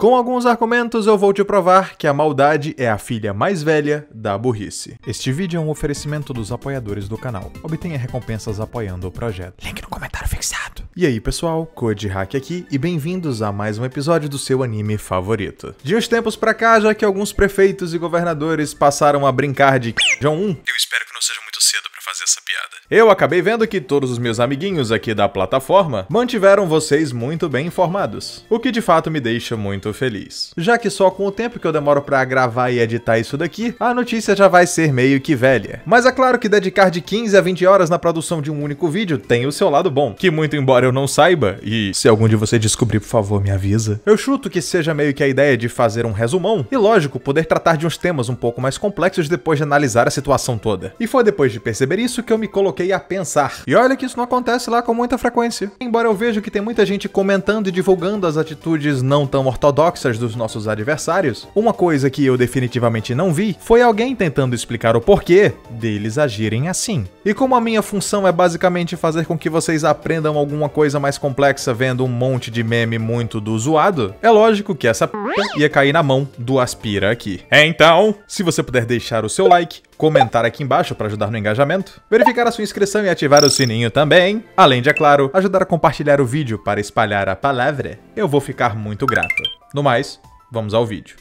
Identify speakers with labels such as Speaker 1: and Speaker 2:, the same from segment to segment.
Speaker 1: Com alguns argumentos eu vou te provar que a maldade é a filha mais velha da burrice. Este vídeo é um oferecimento dos apoiadores do canal. Obtenha recompensas apoiando o projeto. Link no comentário fixado. E aí pessoal, Codhack aqui e bem-vindos a mais um episódio do seu anime favorito. De uns tempos pra cá, já que alguns prefeitos e governadores passaram a brincar de John 1, eu espero que não seja muito cedo pra fazer essa piada. Eu acabei vendo que todos os meus amiguinhos aqui da plataforma mantiveram vocês muito bem informados, o que de fato me deixa muito feliz. Já que só com o tempo que eu demoro pra gravar e editar isso daqui, a notícia já vai ser meio que velha. Mas é claro que dedicar de 15 a 20 horas na produção de um único vídeo tem o seu lado bom, que muito embora eu não saiba, e se algum de vocês descobrir, por favor, me avisa, eu chuto que seja meio que a ideia de fazer um resumão, e lógico, poder tratar de uns temas um pouco mais complexos depois de analisar a situação toda. E foi depois de perceber isso que eu me coloquei a pensar. E olha que isso não acontece lá com muita frequência. Embora eu veja que tem muita gente comentando e divulgando as atitudes não tão ortodoxas dos nossos adversários, uma coisa que eu definitivamente não vi foi alguém tentando explicar o porquê deles agirem assim. E como a minha função é basicamente fazer com que vocês aprendam alguma coisa mais complexa vendo um monte de meme muito do zoado, é lógico que essa p*** ia cair na mão do Aspira aqui. Então, se você puder deixar o seu like, comentar aqui embaixo para ajudar no engajamento, verificar a sua inscrição e ativar o sininho também, além de, é claro, ajudar a compartilhar o vídeo para espalhar a palavra, eu vou ficar muito grato. No mais, vamos ao vídeo.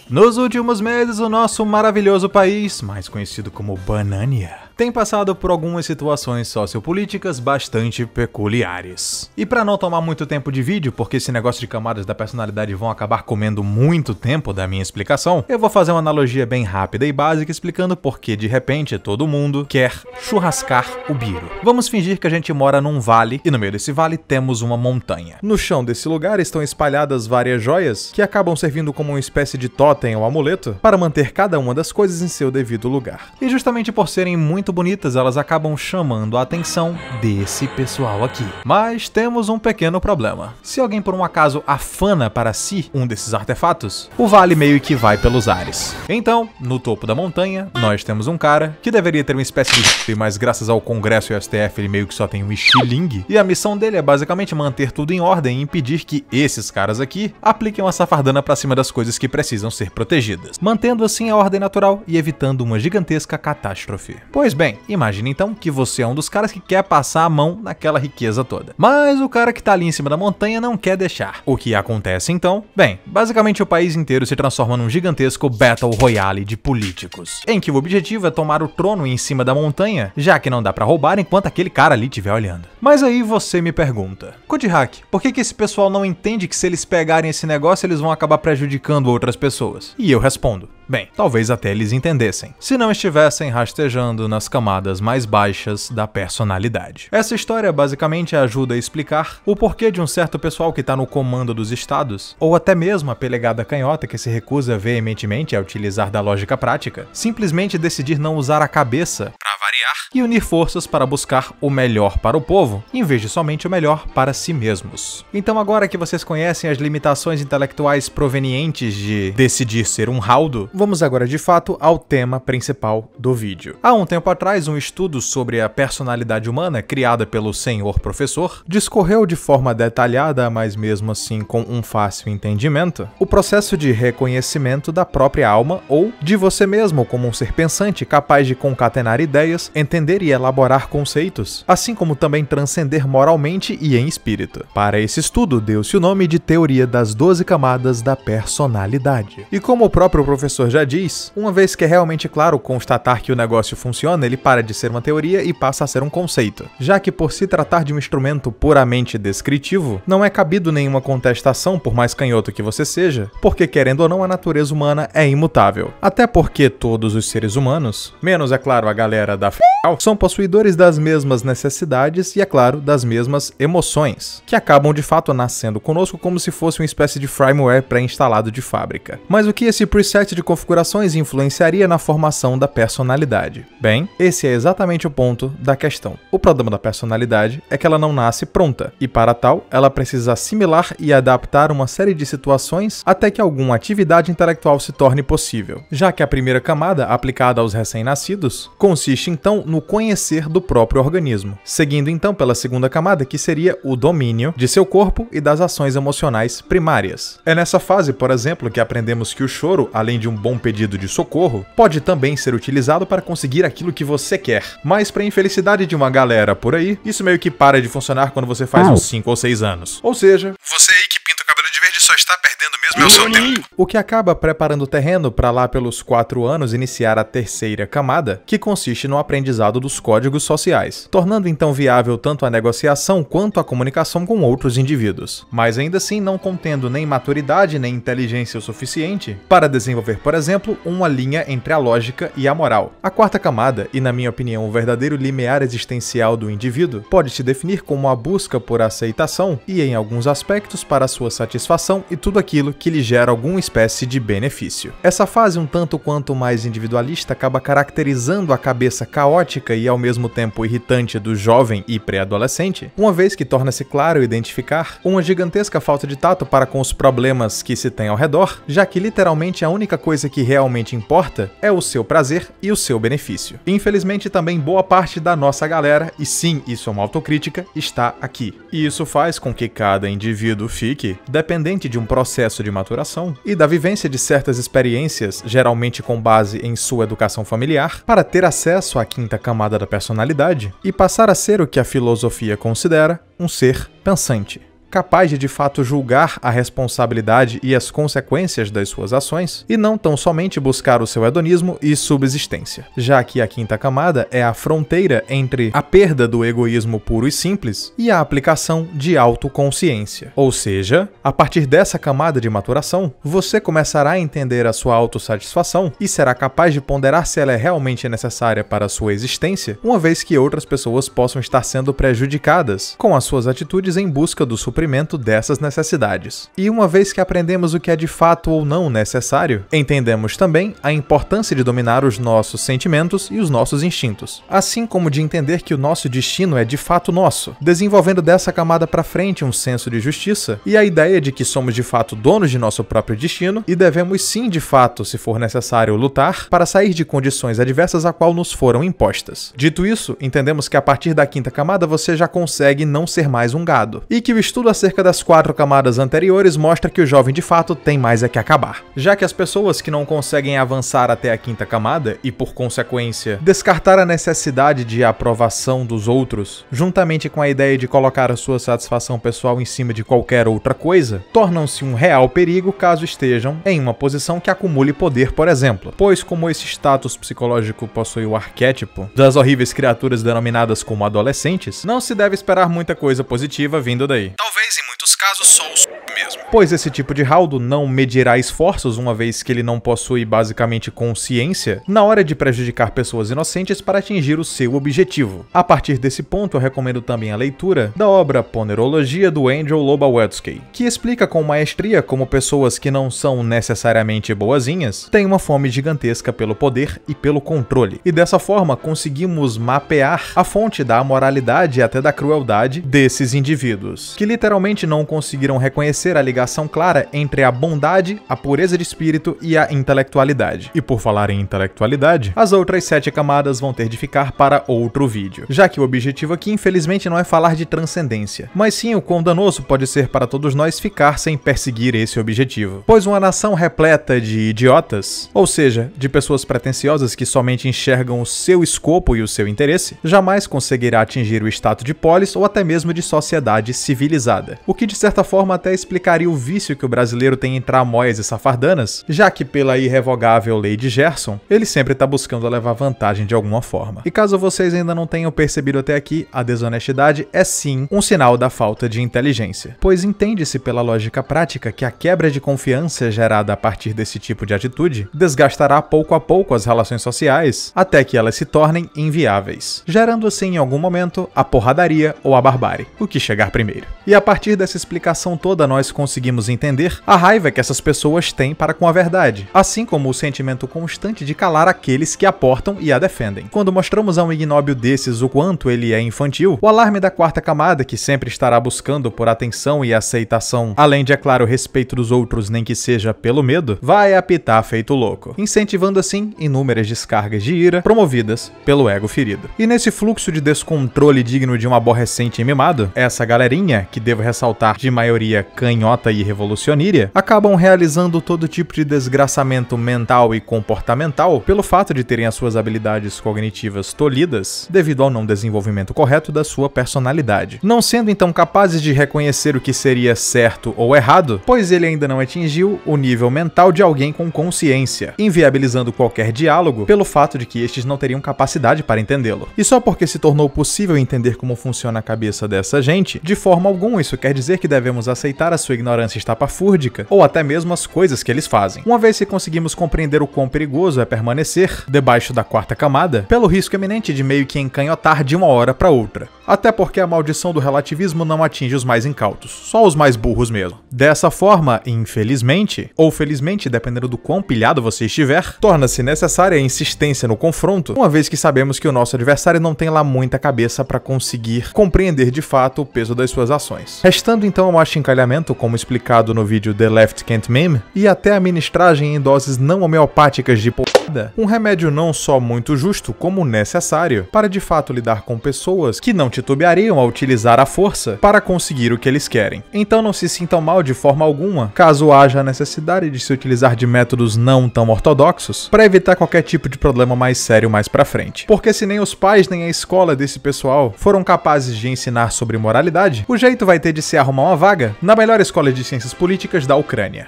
Speaker 1: Nos últimos meses, o nosso maravilhoso país, mais conhecido como Banânia, tem passado por algumas situações sociopolíticas bastante peculiares. E para não tomar muito tempo de vídeo, porque esse negócio de camadas da personalidade vão acabar comendo muito tempo da minha explicação, eu vou fazer uma analogia bem rápida e básica explicando por que de repente todo mundo quer churrascar o Biro. Vamos fingir que a gente mora num vale e no meio desse vale temos uma montanha. No chão desse lugar estão espalhadas várias joias que acabam servindo como uma espécie de totem ou amuleto para manter cada uma das coisas em seu devido lugar. E justamente por serem muito bonitas, elas acabam chamando a atenção desse pessoal aqui. Mas temos um pequeno problema. Se alguém por um acaso afana para si um desses artefatos, o vale meio que vai pelos ares. Então, no topo da montanha, nós temos um cara que deveria ter uma espécie de mas graças ao Congresso e ao STF ele meio que só tem um estilingue, e a missão dele é basicamente manter tudo em ordem e impedir que esses caras aqui apliquem uma safardana pra cima das coisas que precisam ser protegidas, mantendo assim a ordem natural e evitando uma gigantesca catástrofe. Pois bem, imagine então que você é um dos caras que quer passar a mão naquela riqueza toda. Mas o cara que tá ali em cima da montanha não quer deixar. O que acontece então? Bem, basicamente o país inteiro se transforma num gigantesco Battle Royale de políticos, em que o objetivo é tomar o trono em cima da montanha, já que não dá pra roubar enquanto aquele cara ali estiver olhando. Mas aí você me pergunta, Codhack, por que esse pessoal não entende que se eles pegarem esse negócio eles vão acabar prejudicando outras pessoas? E eu respondo, bem, talvez até eles entendessem, se não estivessem rastejando nas camadas mais baixas da personalidade. Essa história basicamente ajuda a explicar o porquê de um certo pessoal que tá no comando dos estados, ou até mesmo a pelegada canhota que se recusa veementemente a utilizar da lógica prática, simplesmente decidir não usar a cabeça pra variar e unir forças para buscar o melhor para o povo, em vez de somente o melhor para si mesmos. Então agora que vocês conhecem as limitações intelectuais provenientes de decidir ser um raudo, vamos agora de fato ao tema principal do vídeo. Há um tempo atrás, um estudo sobre a personalidade humana, criada pelo senhor professor, discorreu de forma detalhada, mas mesmo assim com um fácil entendimento, o processo de reconhecimento da própria alma ou de você mesmo como um ser pensante capaz de concatenar ideias, entender e elaborar conceitos, assim como também transcender moralmente e em espírito. Para esse estudo, deu-se o nome de Teoria das 12 Camadas da Personalidade. E como o próprio professor já diz, uma vez que é realmente claro constatar que o negócio funciona, ele para de ser uma teoria e passa a ser um conceito, já que por se tratar de um instrumento puramente descritivo, não é cabido nenhuma contestação por mais canhoto que você seja, porque querendo ou não a natureza humana é imutável. Até porque todos os seres humanos, menos é claro a galera da são possuidores das mesmas necessidades e, é claro, das mesmas emoções, que acabam de fato nascendo conosco como se fosse uma espécie de firmware pré-instalado de fábrica. Mas o que esse preset de configurações influenciaria na formação da personalidade? Bem, esse é exatamente o ponto da questão. O problema da personalidade é que ela não nasce pronta, e para tal, ela precisa assimilar e adaptar uma série de situações até que alguma atividade intelectual se torne possível, já que a primeira camada, aplicada aos recém-nascidos, consiste então no conhecer do próprio organismo, seguindo então pela segunda camada, que seria o domínio de seu corpo e das ações emocionais primárias. É nessa fase, por exemplo, que aprendemos que o choro, além de um bom pedido de socorro, pode também ser utilizado para conseguir aquilo que você quer. Mas, para infelicidade de uma galera por aí, isso meio que para de funcionar quando você faz uns 5 ou 6 anos. Ou seja, você aí que pinta o cabelo de verde só está perdendo mesmo o seu tempo. O que acaba preparando o terreno para lá pelos 4 anos iniciar a terceira camada, que consiste no aprendizado dos códigos sociais, tornando então viável tanto a negociação quanto a comunicação com outros indivíduos, mas ainda assim não contendo nem maturidade nem inteligência o suficiente para desenvolver, por exemplo, uma linha entre a lógica e a moral. A quarta camada, e na minha opinião o verdadeiro limiar existencial do indivíduo, pode se definir como a busca por aceitação e, em alguns aspectos, para sua satisfação e tudo aquilo que lhe gera alguma espécie de benefício. Essa fase um tanto quanto mais individualista acaba caracterizando a cabeça caótica e ao mesmo tempo irritante do jovem e pré-adolescente, uma vez que torna-se claro identificar uma gigantesca falta de tato para com os problemas que se tem ao redor, já que literalmente a única coisa que realmente importa é o seu prazer e o seu benefício. Infelizmente também boa parte da nossa galera, e sim, isso é uma autocrítica, está aqui. E isso faz com que cada indivíduo fique dependente de um processo de maturação e da vivência de certas experiências, geralmente com base em sua educação familiar, para ter acesso à quinta camada da personalidade e passar a ser o que a filosofia considera um ser pensante, capaz de fato julgar a responsabilidade e as consequências das suas ações, e não tão somente buscar o seu hedonismo e subsistência, já que a quinta camada é a fronteira entre a perda do egoísmo puro e simples e a aplicação de autoconsciência. Ou seja, a partir dessa camada de maturação, você começará a entender a sua autossatisfação e será capaz de ponderar se ela é realmente necessária para a sua existência, uma vez que outras pessoas possam estar sendo prejudicadas com as suas atitudes em busca do suprimento dessas necessidades. E uma vez que aprendemos o que é de fato ou não necessário, entendemos também a importância de dominar os nossos sentimentos e os nossos instintos, assim como de entender que o nosso destino é de fato nosso, desenvolvendo dessa camada para frente um senso de justiça e a ideia de que somos de fato donos de nosso próprio destino e devemos sim de fato, se for necessário, lutar para sair de condições adversas a qual nos foram impostas. Dito isso, entendemos que a partir da quinta camada você já consegue não ser mais um gado, e que o estudo acerca das 4 camadas anteriores mostra que o jovem de fato tem mais é que acabar, já que as pessoas que não conseguem avançar até a quinta camada e, por consequência, descartar a necessidade de aprovação dos outros, juntamente com a ideia de colocar a sua satisfação pessoal em cima de qualquer outra coisa, tornam-se um real perigo caso estejam em uma posição que acumule poder, por exemplo, pois como esse status psicológico possui o arquétipo das horríveis criaturas denominadas como adolescentes, não se deve esperar muita coisa positiva vindo daí. Talvez em muitos casos só o mesmo. Pois esse tipo de raudo não medirá esforços, uma vez que ele não possui basicamente consciência, na hora de prejudicar pessoas inocentes para atingir o seu objetivo. A partir desse ponto, eu recomendo também a leitura da obra Ponerologia do Andrew Lobawatsky, que explica com maestria como pessoas que não são necessariamente boazinhas têm uma fome gigantesca pelo poder e pelo controle, e dessa forma conseguimos mapear a fonte da amoralidade e até da crueldade desses indivíduos, que literalmente não conseguiram reconhecer a ligação clara entre a bondade, a pureza de espírito e a intelectualidade. E por falar em intelectualidade, as outras 7 camadas vão ter de ficar para outro vídeo, já que o objetivo aqui infelizmente não é falar de transcendência, mas sim o quão danoso pode ser para todos nós ficar sem perseguir esse objetivo. Pois uma nação repleta de idiotas, ou seja, de pessoas pretensiosas que somente enxergam o seu escopo e o seu interesse, jamais conseguirá atingir o status de polis ou até mesmo de sociedade civilizada. O que de certa forma até explicaria o vício que o brasileiro tem em tramóias e safardanas, já que pela irrevogável lei de Gerson, ele sempre está buscando levar vantagem de alguma forma. E caso vocês ainda não tenham percebido até aqui, a desonestidade é sim um sinal da falta de inteligência, pois entende-se pela lógica prática que a quebra de confiança gerada a partir desse tipo de atitude desgastará pouco a pouco as relações sociais até que elas se tornem inviáveis, gerando assim em algum momento a porradaria ou a barbárie, o que chegar primeiro. E a partir dessa explicação toda nós conseguimos entender a raiva que essas pessoas têm para com a verdade, assim como o sentimento constante de calar aqueles que a portam e a defendem. Quando mostramos a um ignóbil desses o quanto ele é infantil, o alarme da quarta camada, que sempre estará buscando por atenção e aceitação, além de, é claro, respeito dos outros, nem que seja pelo medo, vai apitar feito louco, incentivando assim inúmeras descargas de ira promovidas pelo ego ferido. E nesse fluxo de descontrole digno de um aborrecente mimado, essa galerinha, que devo ressaltar de maioria canhota e revolucionária, acabam realizando todo tipo de desgraçamento mental e comportamental pelo fato de terem as suas habilidades cognitivas tolhidas devido ao não desenvolvimento correto da sua personalidade, não sendo então capazes de reconhecer o que seria certo ou errado, pois ele ainda não atingiu o nível mental de alguém com consciência, inviabilizando qualquer diálogo pelo fato de que estes não teriam capacidade para entendê-lo. E só porque se tornou possível entender como funciona a cabeça dessa gente, de forma alguma isso quer dizer que devemos aceitar a sua ignorância estapafúrdica ou até mesmo as coisas que eles fazem. Uma vez que conseguimos compreender o quão perigoso é permanecer debaixo da quarta camada, pelo risco iminente de meio que encanhotar de uma hora para outra. Até porque a maldição do relativismo não atinge os mais incautos, só os mais burros mesmo. Dessa forma, infelizmente, ou felizmente, dependendo do quão pilhado você estiver, torna-se necessária a insistência no confronto, uma vez que sabemos que o nosso adversário não tem lá muita cabeça para conseguir compreender de fato o peso das suas ações. Restando então o achincalhamento, como explicado no vídeo The Left Can't Meme, e até a ministragem em doses não homeopáticas de porrada, um remédio não só muito justo, como necessário, para de fato lidar com pessoas que não titubeariam a utilizar a força para conseguir o que eles querem. Então não se sintam mal de forma alguma, caso haja a necessidade de se utilizar de métodos não tão ortodoxos, para evitar qualquer tipo de problema mais sério mais pra frente. Porque se nem os pais nem a escola desse pessoal foram capazes de ensinar sobre moralidade, o jeito vai ter de se arrumar uma vaga na melhor escola de ciências políticas da Ucrânia.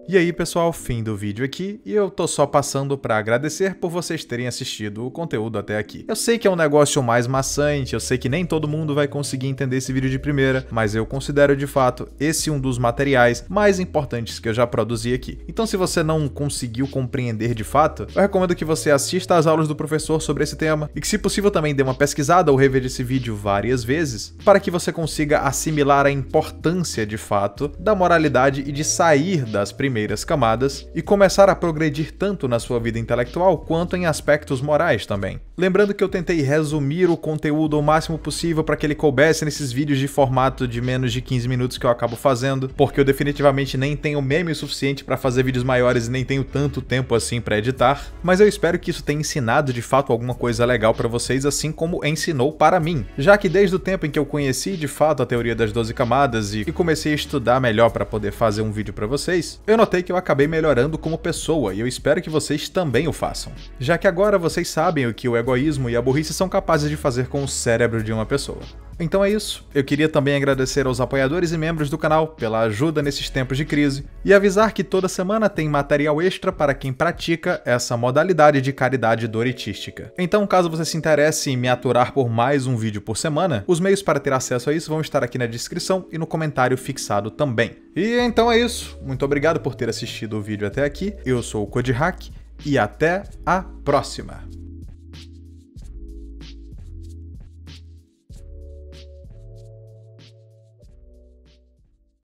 Speaker 1: E aí pessoal, fim do vídeo aqui, e eu tô só passando pra agradecer por vocês terem assistido o conteúdo até aqui. Eu sei que é um negócio mais maçante, eu sei que nem todo mundo vai conseguir entender esse vídeo de primeira, mas eu considero de fato esse um dos materiais mais importantes que eu já produzi aqui. Então se você não conseguiu compreender de fato, eu recomendo que você assista às aulas do professor sobre esse tema, e que se possível também dê uma pesquisada ou rever esse vídeo várias vezes, para que você consiga assimilar a importância de fato da moralidade e de sair das primeiras camadas e começar a progredir tanto na sua vida intelectual quanto em aspectos morais também. Lembrando que eu tentei resumir o conteúdo o máximo possível para que ele coubesse nesses vídeos de formato de menos de 15 minutos que eu acabo fazendo, porque eu definitivamente nem tenho meme o suficiente para fazer vídeos maiores e nem tenho tanto tempo assim para editar, mas eu espero que isso tenha ensinado de fato alguma coisa legal para vocês, assim como ensinou para mim, já que desde o tempo em que eu conheci de fato a teoria das 12 camadas e comecei a estudar melhor para poder fazer um vídeo para vocês, eu notei que eu acabei melhorando como pessoa e eu espero que vocês também o façam, já que agora vocês sabem o que o egoísmo e a burrice são capazes de fazer com o cérebro de uma pessoa. Então é isso, eu queria também agradecer aos apoiadores e membros do canal pela ajuda nesses tempos de crise e avisar que toda semana tem material extra para quem pratica essa modalidade de caridade doritística. Então caso você se interesse em me aturar por mais um vídeo por semana, os meios para ter acesso a isso vão estar aqui na descrição e no comentário fixado também. E então é isso, muito obrigado por ter assistido o vídeo até aqui, eu sou o Code Hack e até a próxima!